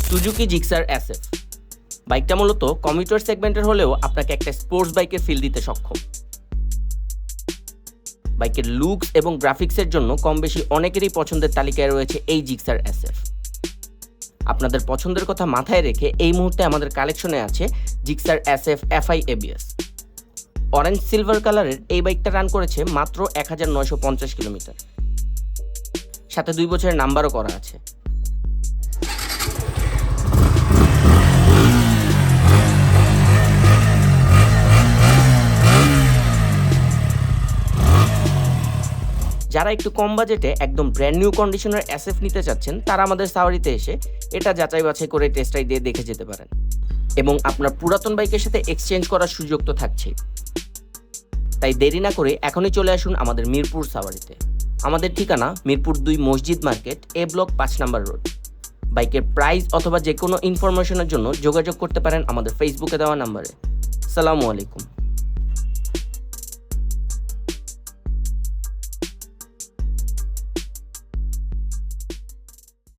Suzuki Gixxer SF বাইকটা মূলত commutator সেগমেন্টের হলেও আপনাকে একটা স্পোর্টস বাইকের ফিল দিতে সক্ষম। বাইকের লুকস এবং গ্রাফিক্সের জন্য কম বেশি অনেকেরই পছন্দের তালিকায় রয়েছে এই জিক্সার এসএফ। আপনাদের পছন্দের কথা মাথায় রেখে এই মুহূর্তে আমাদের কালেকশনে আছে Gixxer SF FI ABS. Orange silver কালারের এই বাইকটা রান করেছে মাত্র 1950 কিলোমিটার, সাথে 2 বছরের নাম্বারও করা আছে। যারা একটু কম বাজেটে একদম ব্র্যান্ড নিউ কন্ডিশনের এসএফ নিতে চাচ্ছেন তারা আমাদের সাওয়ারিতে এসে এটা যাচাই বাছাই করে টেস্ট রাইড দিয়ে দেখে যেতে পারেন, এবং আপনার পুরাতন বাইকের সাথে এক্সচেঞ্জ করার সুযোগ তো থাকছেই। তাই দেরি না করে এখনই চলে আসুন আমাদের মিরপুর সাওয়ারিতে। আমাদের ঠিকানা মিরপুর 2 মসজিদ মার্কেট, এ ব্লক 5 নম্বর রোড। বাইকের প্রাইস অথবা যে কোনো ইনফরমেশনের জন্য যোগাযোগ করতে পারেন আমাদের ফেসবুকে দেওয়া নাম্বারে। আসসালামু আলাইকুম।